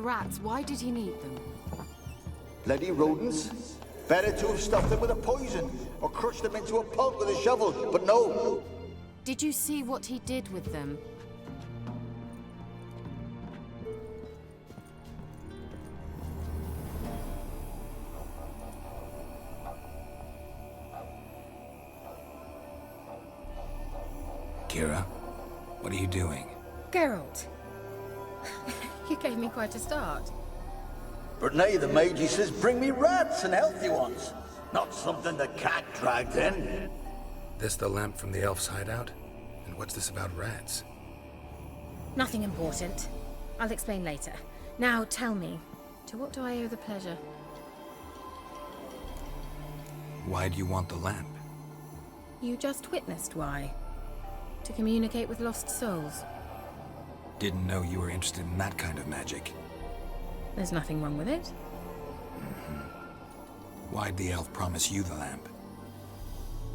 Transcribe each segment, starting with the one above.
rats, why did he need them? Bloody rodents. Better to have stuffed them with a poison, or crushed them into a pulp with a shovel, but no. Did you see what he did with them? Kira, what are you doing? Geralt. You gave me quite a start. But now the mage, he says, bring me rats and healthy ones. Not something the cat dragged in. This the lamp from the elf's hideout? And what's this about rats? Nothing important. I'll explain later. Now tell me, to what do I owe the pleasure? Why do you want the lamp? You just witnessed why. To communicate with lost souls. Didn't know you were interested in that kind of magic. There's nothing wrong with it. Why'd the elf promise you the lamp?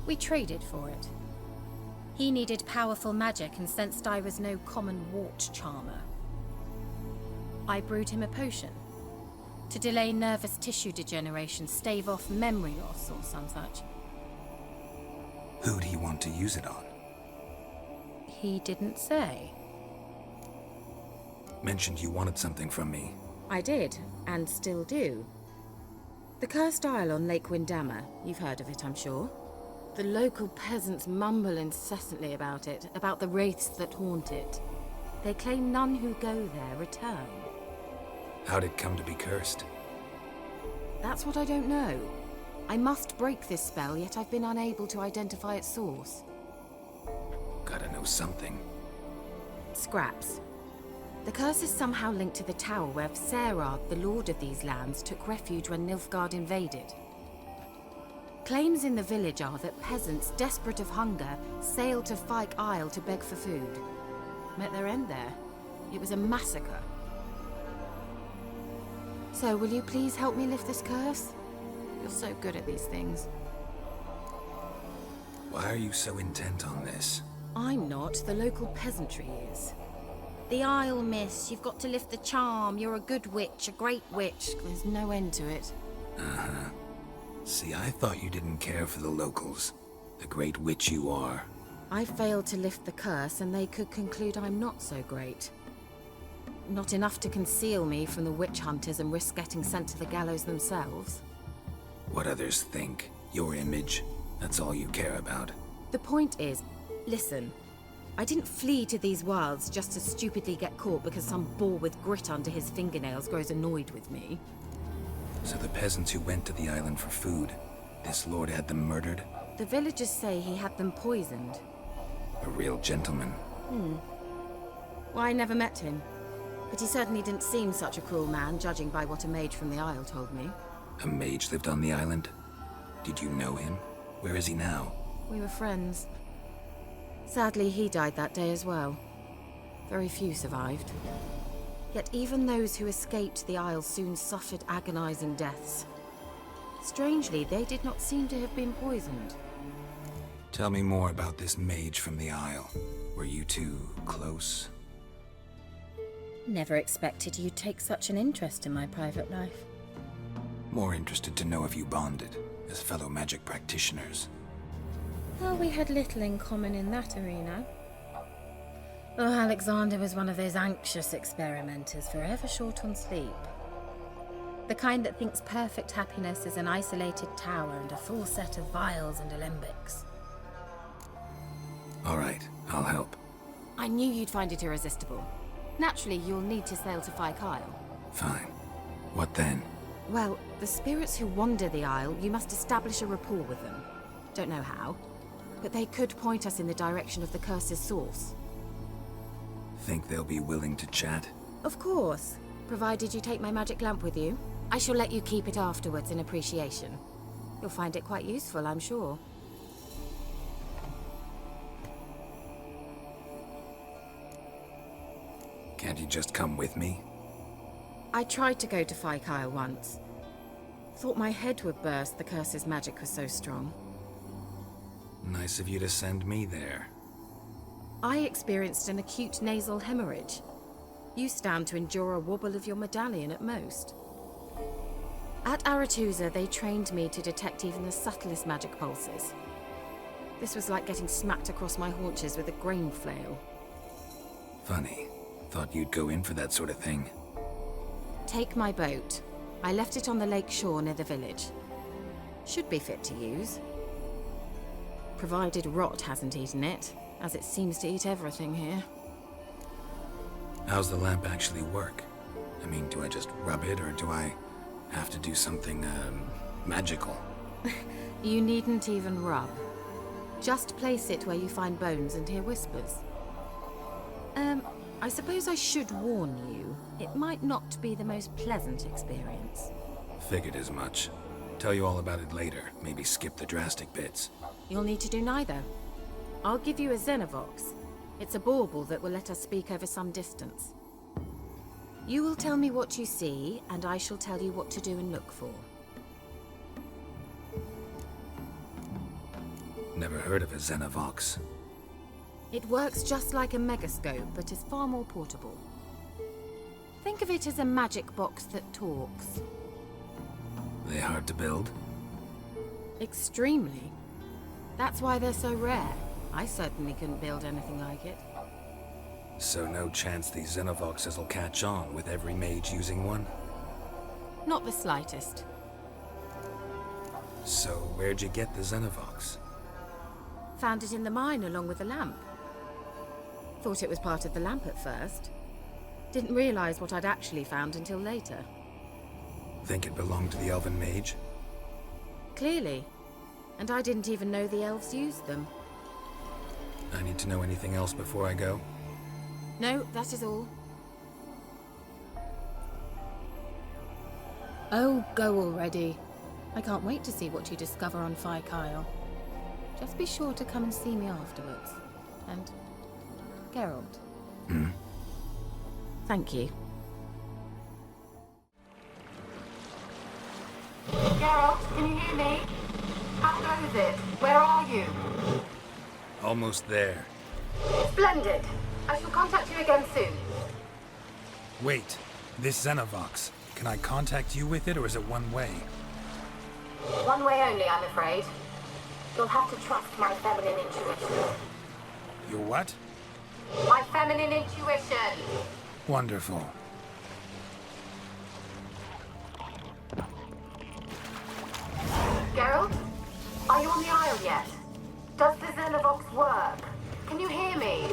We traded for it. He needed powerful magic and sensed I was no common wart charmer. I brewed him a potion. To delay nervous tissue degeneration, stave off memory loss or some such. Who'd he want to use it on? He didn't say. Mentioned you wanted something from me. I did, and still do. The Cursed Isle on Lake Windammer. You've heard of it, I'm sure. The local peasants mumble incessantly about it, about the wraiths that haunt it. They claim none who go there return. How'd it come to be cursed? That's what I don't know. I must break this spell, yet I've been unable to identify its source. Gotta know something. Scraps. The curse is somehow linked to the tower where Serad, the lord of these lands, took refuge when Nilfgaard invaded. Claims in the village are that peasants, desperate of hunger, sailed to Fyke Isle to beg for food. Met their end there. It was a massacre. So, will you please help me lift this curse? You're so good at these things. Why are you so intent on this? I'm not. The local peasantry is. The Isle, miss. You've got to lift the charm. You're a good witch, a great witch. There's no end to it. Uh-huh. See, I thought you didn't care for the locals. The great witch you are. I failed to lift the curse, and they could conclude I'm not so great. Not enough to conceal me from the witch hunters and risk getting sent to the gallows themselves. What others think, your image, that's all you care about. The point is, listen, I didn't flee to these wilds just to stupidly get caught because some boar with grit under his fingernails grows annoyed with me. So the peasants who went to the island for food, this lord had them murdered? The villagers say he had them poisoned. A real gentleman. Well, I never met him. But he certainly didn't seem such a cruel man, judging by what a mage from the Isle told me. A mage lived on the island? Did you know him? Where is he now? We were friends. Sadly, he died that day as well. Very few survived. Yet even those who escaped the Isle soon suffered agonizing deaths. Strangely, they did not seem to have been poisoned. Tell me more about this mage from the Isle. Were you two close? Never expected you'd take such an interest in my private life. More interested to know if you bonded, as fellow magic practitioners. Well, we had little in common in that arena. Oh, Alexander was one of those anxious experimenters, forever short on sleep. The kind that thinks perfect happiness is an isolated tower and a full set of vials and alembics. All right, I'll help. I knew you'd find it irresistible. Naturally, you'll need to sail to Fyke Isle. Fine. What then? Well, the spirits who wander the Isle, you must establish a rapport with them. Don't know how, but they could point us in the direction of the curse's source. Think they'll be willing to chat? Of course, provided you take my magic lamp with you. I shall let you keep it afterwards in appreciation. You'll find it quite useful, I'm sure. Can't you just come with me? I tried to go to Fyke Isle once. Thought my head would burst, the curse's magic was so strong. Nice of you to send me there. I experienced an acute nasal hemorrhage. You stand to endure a wobble of your medallion at most. At Aretusa, they trained me to detect even the subtlest magic pulses. This was like getting smacked across my haunches with a grain flail. Funny. Thought you'd go in for that sort of thing. Take my boat. I left it on the lake shore near the village. Should be fit to use. Provided rot hasn't eaten it, as it seems to eat everything here. How's the lamp actually work? I mean, do I just rub it, or do I have to do something, magical? You needn't even rub. Just place it where you find bones and hear whispers. I suppose I should warn you, it might not be the most pleasant experience. Figured as much. Tell you all about it later, maybe skip the drastic bits. You'll need to do neither. I'll give you a Xenovox. It's a bauble that will let us speak over some distance. You will tell me what you see, and I shall tell you what to do and look for. Never heard of a Xenovox. It works just like a megascope, but is far more portable. Think of it as a magic box that talks. They hard to build? Extremely. That's why they're so rare. I certainly couldn't build anything like it. So no chance these Xenovoxes will catch on with every mage using one? Not the slightest. So where'd you get the Xenovox? Found it in the mine along with the lamp. Thought it was part of the lamp at first. Didn't realize what I'd actually found until later. Think it belonged to the Elven Mage? Clearly. And I didn't even know the elves used them. I need to know anything else before I go? No, that is all. Oh, go already. I can't wait to see what you discover on Phi Kyle. Just be sure to come and see me afterwards. And Geralt. Thank you. Geralt, can you hear me? How goes it? Where are you? Almost there. Splendid. I shall contact you again soon. Wait, this Xenovox. Can I contact you with it, or is it one way? One way only, I'm afraid. You'll have to trust my feminine intuition. Your what? My feminine intuition! Wonderful. Geralt? Are you on the Isle yet? Does the Xenovox work? Can you hear me?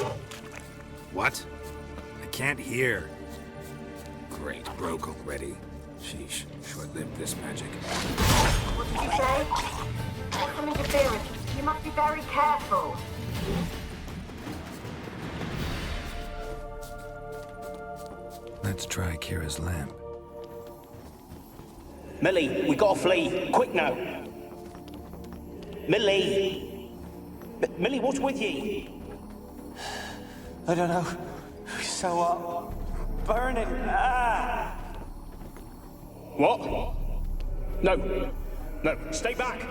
What? I can't hear. Great, broke already. Sheesh, short-lived this magic. What did you say? There's some interference. You must be very careful. Let's try Kira's lamp. Millie, we gotta flee. Quick now. Millie! Millie, what's with ye? I don't know. So burning. Ah! What? No. No, stay back.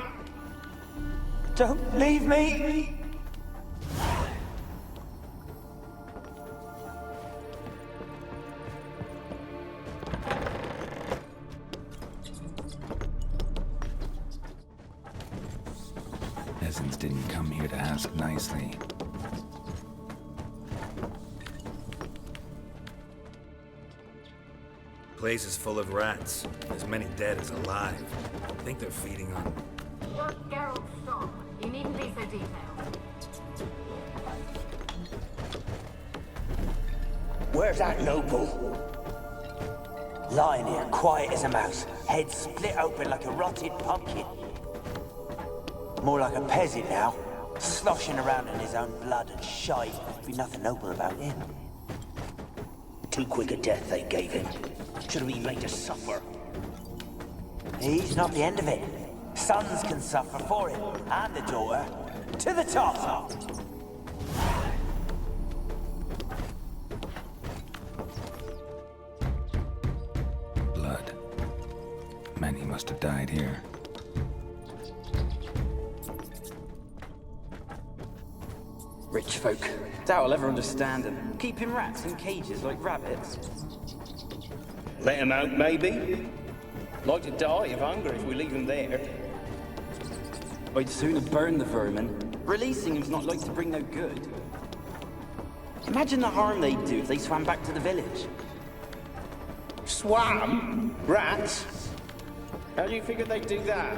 Don't leave me. Peasants didn't come here to ask nicely. Place is full of rats. As many dead as alive. I think they're feeding on... Geralt, stop. You needn't be so detailed. Where's that noble? Lying here, quiet as a mouse, head split open like a rotted pumpkin. More like a peasant now, sloshing around in his own blood and shite. There'd be nothing noble about him. Too quick a death they gave him. Should have been made to suffer. He's not the end of it. Sons can suffer for him, and the daughter. To the top! Blood. Many must have died here. Rich folk. Doubt I'll ever understand them. Keeping rats in cages like rabbits. Let them out, maybe? Like to die of hunger if we leave them there. I'd sooner burn the vermin. Releasing them's not like to bring no good. Imagine the harm they'd do if they swam back to the village. Swam? Rats? How do you figure they'd do that?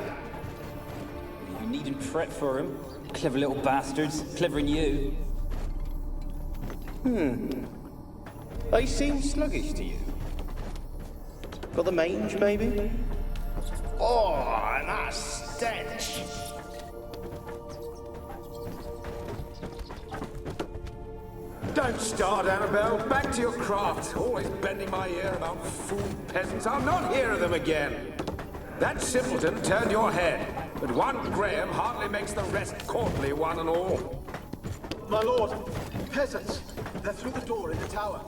You needn't fret for them. Clever little bastards. Clever than you. They seem sluggish to you. Got the mange, maybe? Oh, and that stench! Don't start, Annabelle. Back to your craft. Always bending my ear about fool peasants. I'll not hear of them again. That simpleton turned your head, but one Graham hardly makes the rest courtly, one and all. My lord, peasants. They're through the door in the tower.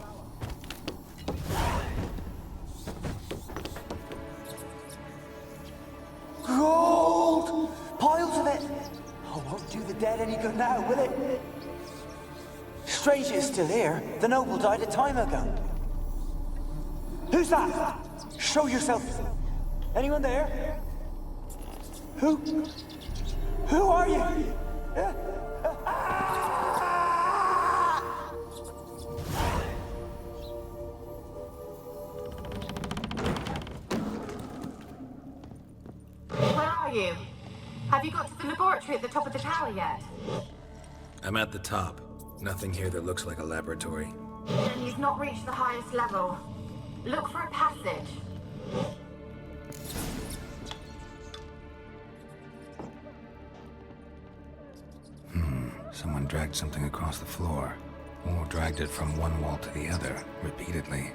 Gold! Piles of it! Oh, won't do the dead any good now, will it? Strange it's still here. The noble died a time ago. Who's that? Show yourself. Anyone there? Who are you? Where are you? Have you got to the laboratory at the top of the tower yet? I'm at the top. Nothing here that looks like a laboratory. Then you've not reached the highest level. Look for a passage. Someone dragged something across the floor. Or dragged it from one wall to the other, repeatedly.